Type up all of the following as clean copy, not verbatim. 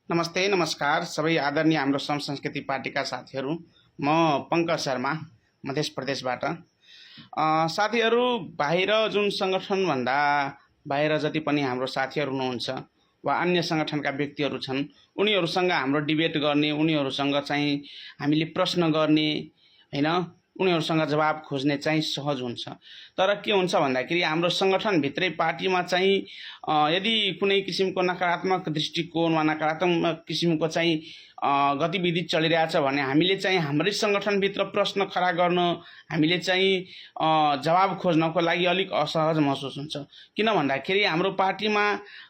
नमस्ते नमस्कार सबै आदरणीय हाम्रो श्रम संस्कृति पार्टीका साथीहरू। म पंकज शर्मा मध्य प्रदेशबाट। साथीहरू, बाहिर जुन सङ्गठनभन्दा बाहिर जति पनि हाम्रो साथीहरू हुनुहुन्छ वा अन्य सङ्गठनका व्यक्तिहरू छन्, उनीहरूसँग हाम्रो डिबेट गर्ने, उनीहरूसँग चाहिँ हामीले प्रश्न गर्ने हैन, उनीहरूसँग जवाब खोज्ने चाहिँ सहज हुन्छ। तर के हुन्छ भन्दाखेरि हाम्रो सङ्गठनभित्रै पार्टीमा चाहिँ यदि कुनै किसिमको नकारात्मक दृष्टिकोण वा नकारात्मक किसिमको चाहिँ गतिविधि चलिरहेछ भने हामीले चाहिँ हाम्रै सङ्गठनभित्र प्रश्न खडा गर्न, हामीले चाहिँ जवाब खोज्नको लागि अलिक असहज महसुस हुन्छ। किन भन्दाखेरि हाम्रो पार्टीमा,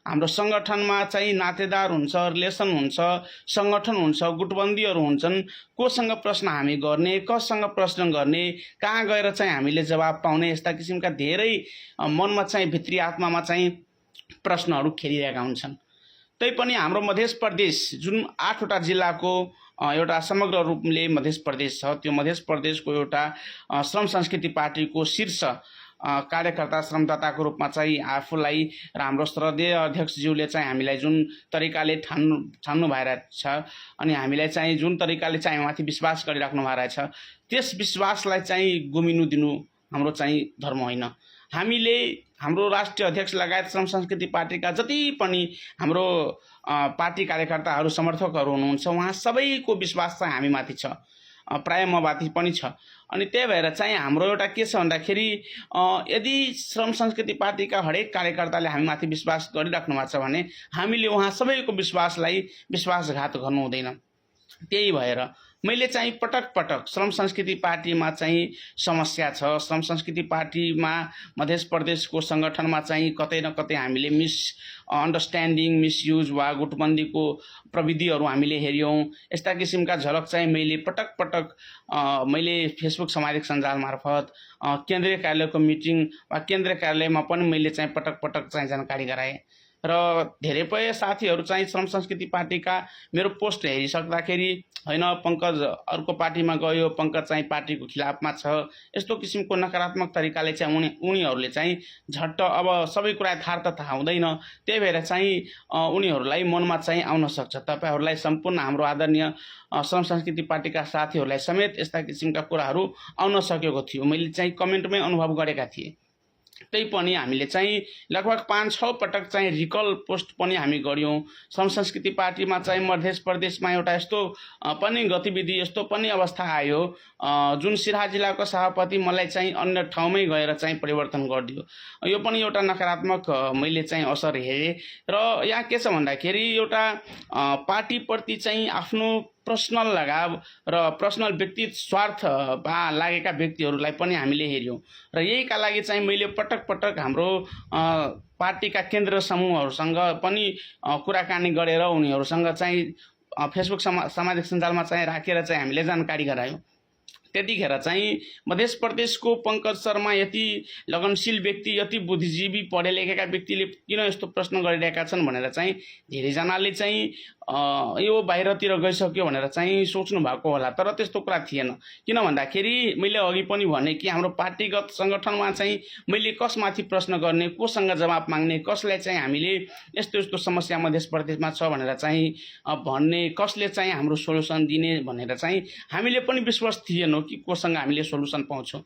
हाम्रो सङ्गठनमा चाहिँ नातेदार हुन्छ, रिलेसन हुन्छ, सङ्गठन हुन्छ, गुटबन्दीहरू हुन्छन्। कोसँग प्रश्न हामी गर्ने, कससँग प्रश्न गर्ने, कहाँ गएर चाहिँ हामीले जवाब पाउने, यस्ता किसिमका धेरै मनमा चाहिँ भित्री आत्मामा चाहिँ प्रश्नहरू खेलिरहेका हुन्छन्। तैपनि हाम्रो मध्य प्रदेश जुन 8वटा जिल्लाको एउटा समग्र रूपले मध्य प्रदेश छ, त्यो मध्य प्रदेशको एउटा श्रम संस्कृति पार्टीको शीर्ष कार्यकर्ता, श्रमदाताको रूपमा चाहिँ आफूलाई र हाम्रो श्रद्धेय अध्यक्षज्यूले चाहिँ हामीलाई जुन तरिकाले ठान्नु भइरहेको छ अनि हामीलाई चाहिँ जुन तरिकाले चाहिँ माथि विश्वास गरिराख्नु भइरहेछ, त्यस विश्वासलाई चाहिँ गुमिनु दिनु हाम्रो चाहिँ धर्म होइन। हामीले हाम्रो राष्ट्रिय अध्यक्ष लगायत श्रम संस्कृति पार्टीका जति पनि हाम्रो पार्टी कार्यकर्ताहरू, समर्थकहरू हुनुहुन्छ, उहाँ सबैको विश्वास चाहिँ हामीमाथि छ, प्राय ममाथि पनि छ। अनि त्यही भएर चाहिँ हाम्रो एउटा के छ भन्दाखेरि यदि श्रम संस्कृति पार्टीका हरेक कार्यकर्ताले हामीमाथि विश्वास गरिराख्नु भएको छ भने हामीले उहाँ सबैको विश्वासलाई विश्वासघात गर्नु हुँदैन। त्यही भएर मैले चाहिँ पटक पटक श्रम संस्कृति पार्टीमा चाहिँ समस्या छ, श्रम संस्कृति पार्टीमा मध्य प्रदेशको सङ्गठनमा चाहिँ कतै न कतै हामीले अन्डरस्ट्यान्डिङ, मिसयुज वा गुटबन्दीको प्रविधिहरू हामीले हेऱ्यौँ। यस्ता किसिमका झलक चाहिँ मैले पटक पटक मैले फेसबुक सामाजिक सञ्जाल मार्फत केन्द्रीय कार्यालयको मिटिङ वा केन्द्रीय कार्यालयमा पनि मैले चाहिँ पटक पटक चाहिँ जानकारी गराएँ। र धेरै साथीहरू चाहिँ श्रम संस्कृति पार्टीका मेरो पोस्ट हेरिसक्दाखेरि होइन पंकज अर्को पार्टीमा गयो, पंकज चाहिँ पार्टीको खिलाफमा छ, यस्तो किसिमको नकारात्मक तरिकाले चाहिँ उनीहरूले चाहिँ झट्ट अब सबै कुरा यथार्थ थाहा हुँदैन। त्यही भएर चाहिँ उनीहरूलाई मनमा चाहिँ आउन सक्छ। तपाईहरूलाई सम्पूर्ण हाम्रो आदरणीय श्रम संस्कृति पार्टीका साथीहरूलाई समेत यस्ता किसिमका कुराहरू आउन सकेको थियो, मैले चाहिँ कमेन्टमै अनुभव गरेका थिएँ। त्यही पनि हामीले चाहिँ लगभग 5-6 पटक चाहिँ रिकल पोस्ट पनि हामी गऱ्यौँ। श्रम संस्कृति पार्टीमा चाहिँ मध्य प्रदेशमा एउटा यस्तो पनि गतिविधि, यस्तो पनि अवस्था आयो जुन सिराहा जिल्लाको सभापति मलाई चाहिँ अन्य ठाउँमै गएर चाहिँ परिवर्तन गरिदियो। यो पनि एउटा नकारात्मक मैले चाहिँ असर हेरेँ। र यहाँ के छ भन्दाखेरि एउटा पार्टीप्रति चाहिँ आफ्नो पर्सनल लगाव र पर्सनल व्यक्ति स्वार्थमा लागेका व्यक्तिहरूलाई पनि हामीले हेऱ्यौँ। र यहीका लागि चाहिँ मैले पटक पटक हाम्रो पार्टीका केन्द्र समूहहरूसँग पनि कुराकानी गरेर उनीहरूसँग चाहिँ फेसबुक सामाजिक सञ्जालमा चाहिँ राखेर चाहिँ हामीले जानकारी गरायौँ। त्यतिखेर चाहिँ मध्य प्रदेशको पंकज शर्मा यति लगनशील व्यक्ति, यति बुद्धिजीवी, पढे लेखेका व्यक्तिले किन यस्तो प्रश्न गरिरहेका छन् भनेर चाहिँ धेरैजनाले चाहिँ यो बाहिरतिर गइसक्यो भनेर चाहिँ सोच्नु भएको होला। तर त्यस्तो कुरा थिएन। किन भन्दाखेरि मैले अघि पनि भने कि हाम्रो पार्टीगत सङ्गठनमा चाहिँ मैले कसमाथि प्रश्न गर्ने, कोसँग जवाब माग्ने, कसलाई चाहिँ हामीले यस्तो यस्तो समस्या मध्य प्रदेशमा छ भनेर चाहिँ भन्ने, कसले चाहिँ हाम्रो सोल्युसन दिने भनेर चाहिँ हामीले पनि विश्वास थिएनौँ कि कोसँग हामीले सोल्युसन पाउँछौँ।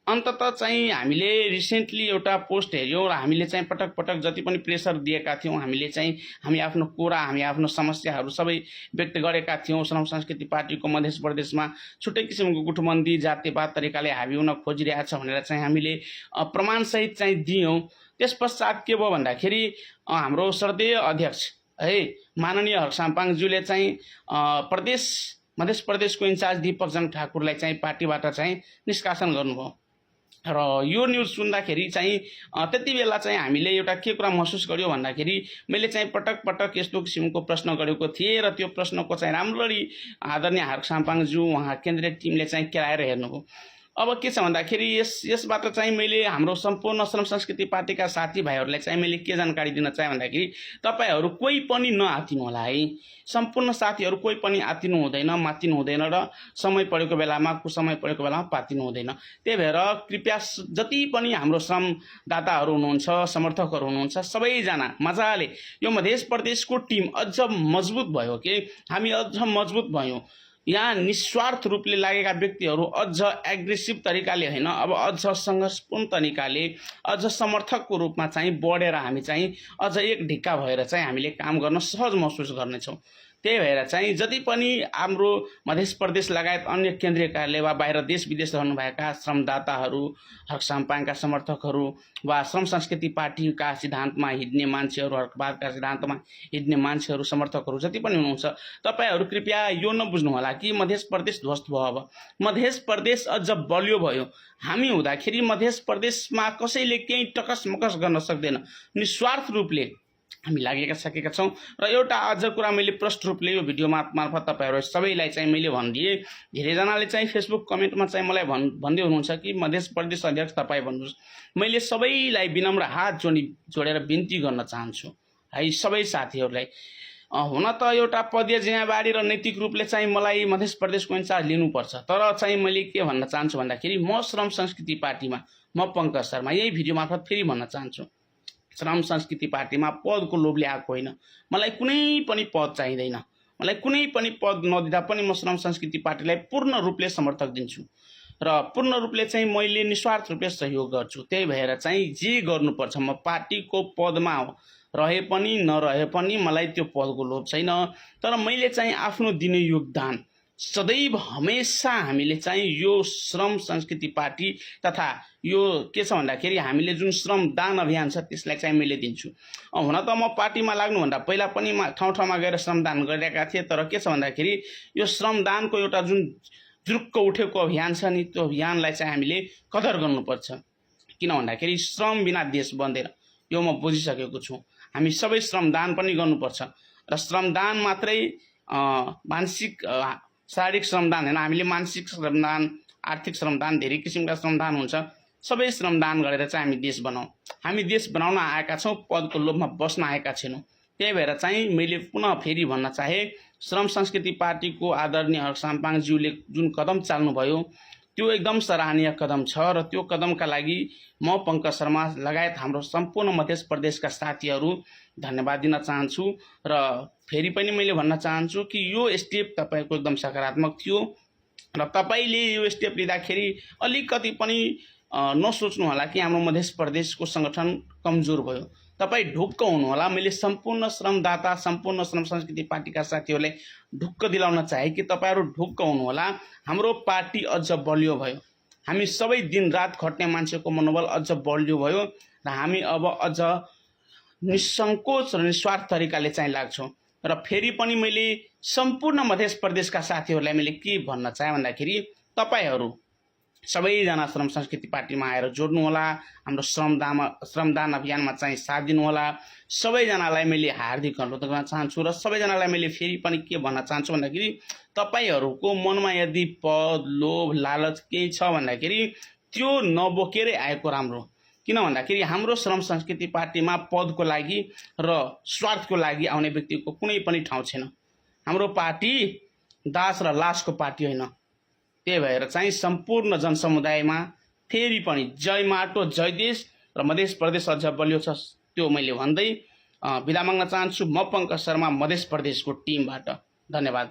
अन्ततः चाहिँ हामीले रिसेन्टली एउटा पोस्ट हेऱ्यौँ र हामीले चाहिँ पटक पटक जति पनि प्रेसर दिएका थियौँ, हामीले चाहिँ हामी आफ्नो कुरा, हामी आफ्नो समस्याहरू सबै व्यक्त गरेका थियौँ। श्रम संस्कृति पार्टीको मध्य प्रदेशमा छुट्टै किसिमको गुटबन्दी, जातिवाद तरिकाले हाबी हुन खोजिरहेछ भनेर चाहिँ हामीले प्रमाणसहित चाहिँ दियौँ। त्यस पश्चात के भयो भन्दाखेरि हाम्रो श्रद्धेय अध्यक्ष है माननीय हर्कसाङपाङज्यूले चाहिँ मध्य प्रदेशको इन्चार्ज दीपकजङ ठाकुरलाई चाहिँ पार्टीबाट चाहिँ निष्कासन गर्नुभयो। र यो न्युज सुन्दाखेरि चाहिँ त्यति बेला चाहिँ हामीले एउटा के कुरा महसुस गर्यो भन्दाखेरि मैले चाहिँ पटक पटक यस्तो किसिमको प्रश्न गरेको थिएँ र त्यो प्रश्नको चाहिँ राम्ररी आदरणीय हर्कसाङपाङज्यू उहाँ केन्द्रीय टिमले चाहिँ केलाएर हेर्नुभयो। अब के छ भन्दाखेरि यसबाट चाहिँ मैले हाम्रो सम्पूर्ण श्रम संस्कृति पार्टीका साथीभाइहरूलाई चाहिँ मैले के जानकारी दिन चाहे भन्दाखेरि तपाईहरू कोही पनि नआत्तिनु होला है। सम्पूर्ण साथीहरू कोही पनि आत्तिनु हुँदैन, मात्तिनु हुँदैन र समय परेको बेलामा कुसमय परेको बेलामा पात्तिनु हुँदैन। त्यही भएर कृपया जति पनि हाम्रो श्रमदाताहरू हुनुहुन्छ, समर्थकहरू हुनुहुन्छ, सबैजना मजाले यो मध्य प्रदेशको टिम अझ मजबुत भयो कि हामी अझ मजबुत भयौँ। यहाँ निस्वार्थ रूपले लागेका व्यक्तिहरू अझ एग्रेसिभ तरिकाले होइन, अब अझ सङ्घर्षपूर्ण तरिकाले अझ समर्थकको रूपमा चाहिँ बढेर हामी चाहिँ अझ एक ढिक्का भएर चाहिँ हामीले काम गर्न सहज महसुस गर्नेछौँ। त्यही भएर चाहिँ जति पनि हाम्रो मध्य प्रदेश लगायत अन्य केन्द्रीय कार्यालय वा बाहिर देश विदेश रहनुभएका श्रमदाताहरू, हकसाम्पाङका समर्थकहरू वा श्रम संस्कृति पार्टीका सिद्धान्तमा हिँड्ने मान्छेहरू, हकवादका सिद्धान्तमा हिँड्ने मान्छेहरू, समर्थकहरू जति पनि हुनुहुन्छ, तपाईहरू कृपया यो नबुझ्नु होला कि मध्य प्रदेश ध्वस्त भयो। अब मध्य प्रदेश अझ बलियो भयो। हामी हुँदाखेरि मध्य प्रदेशमा कसैले केही टकस मकस गर्न सक्दैन। निस्वार्थ रूपले हामी सकेका छौँ। र एउटा अझ कुरा मैले प्रष्ट रूपले यो भिडियो मार्फत तपाईँहरू सबैलाई चाहिँ मैले भनिदिएँ। धेरैजनाले चाहिँ फेसबुक कमेन्टमा चाहिँ मलाई भन्दै हुनुहुन्छ कि मध्य प्रदेश अध्यक्ष तपाईँ भन्नुहोस्। मैले सबैलाई विनम्र हात जोडेर बिन्ती गर्न चाहन्छु है, सबै साथीहरूलाई। हुन त एउटा पदीय जिम्मेवारी र नैतिक रूपले चाहिँ मलाई मध्य प्रदेशको इन्चार्ज लिनुपर्छ, तर चाहिँ मैले के भन्न चाहन्छु भन्दाखेरि म श्रम संस्कृति पार्टीमा म पङ्कज शर्मा यही भिडियो मार्फत फेरि भन्न चाहन्छु, श्रम संस्कृति पार्टीमा पदको लोभले आएको होइन। मलाई कुनै पनि पद चाहिँदैन। मलाई कुनै पनि पद नदिँदा पनि म श्रम संस्कृति पार्टीलाई पूर्ण रूपले समर्थक दिन्छु र पूर्ण रूपले चाहिँ मैले निस्वार्थ रूपले सहयोग गर्छु। त्यही भएर चाहिँ जे गर्नुपर्छ, म पार्टीको पदमा रहे पनि नरहे पनि मलाई त्यो पदको लोभ छैन। तर मैले चाहिँ आफ्नो दिने योगदान सदैव हमेसा हामीले चाहिँ यो श्रम संस्कृति पार्टी तथा यो के छ भन्दाखेरि हामीले जुन श्रमदान अभियान छ त्यसलाई चाहिँ मैले दिन्छु। हुन त म पार्टीमा लाग्नुभन्दा पहिला पनि ठाउँ ठाउँमा गएर श्रमदान गरिरहेका थिएँ। तर के छ भन्दाखेरि यो श्रमदानको एउटा जुन जुरुक्क उठेको अभियान छ नि, त्यो अभियानलाई चाहिँ हामीले कदर गर्नुपर्छ। किन भन्दाखेरि श्रम बिना देश बन्दैन, यो म बुझिसकेको छु। हामी सबै श्रमदान पनि गर्नुपर्छ र श्रमदान मात्रै मानसिक शारीरिक श्रमदान होइन, हामीले मानसिक श्रमदान, आर्थिक श्रमदान, धेरै किसिमका श्रमदान हुन्छ। सबै श्रमदान गरेर चाहिँ हामी देश बनाऊँ। हामी देश बनाउन आएका छौँ, पदको लोभमा बस्न आएका छैनौँ। त्यही भएर चाहिँ मैले पुनः फेरि भन्न चाहे, श्रम संस्कृति पार्टीको आदरणीय हकसाम्पाङज्यूले जुन कदम चाल्नुभयो त्यो एकदम सराहनीय कदम छ र त्यो कदमका लागि म पङ्कज शर्मा लगायत हाम्रो सम्पूर्ण मध्य प्रदेशका साथीहरू धन्यवाद दिन चाहन्छु। र फेरि पनि मैले भन्न चाहन्छु कि यो स्टेप तपाईँको एकदम सकारात्मक थियो र तपाईँले यो स्टेप लिँदाखेरि अलिकति पनि नसोच्नु होला कि हाम्रो मध्य प्रदेशको सङ्गठन कमजोर भयो। तपाईँ ढुक्क हुनुहोला। मैले सम्पूर्ण श्रमदाता, सम्पूर्ण श्रम संस्कृति पार्टीका साथीहरूलाई ढुक्क दिलाउन चाहे कि तपाईँहरू ढुक्क हुनुहोला। हाम्रो पार्टी अझ बलियो भयो। हामी सबै दिन रात खट्ने मान्छेको मनोबल अझ बलियो भयो र हामी अब अझ निसङ्कोच र निस्वार्थ तरिकाले चाहिँ लाग्छौँ। र फेरि पनि मैले सम्पूर्ण मध्य प्रदेशका साथीहरूलाई मैले के भन्न चाहे भन्दाखेरि, तपाईहरू सबैजना श्रम संस्कृति पार्टीमा आएर जोड्नु होला। हाम्रो श्रमदान अभियानमा चाहिँ साथ दिनु होला। सबैजनालाई मैले हार्दिक अनुरोध गर्न चाहन्छु र सबैजनालाई मैले फेरि पनि के भन्न चाहन्छु भन्दाखेरि, तपाईहरूको मनमा यदि पद, लोभ, लालच केही छ भन्दाखेरि त्यो नबोकेरै आएको राम्रो। किन भन्दाखेरि हाम्रो श्रम संस्कृति पार्टीमा पदको लागि र स्वार्थको लागि आउने व्यक्तिको कुनै पनि ठाउँ छैन। हाम्रो पार्टी दास र लासको पार्टी होइन। त्यही भएर चाहिँ सम्पूर्ण जनसमुदायमा फेरि पनि जय माटो, जय देश र मध्य प्रदेश अझ बलियो छ, त्यो मैले भन्दै बिदा माग्न चाहन्छु। म पङ्कज शर्मा, मध्य प्रदेशको टिमबाट। धन्यवाद।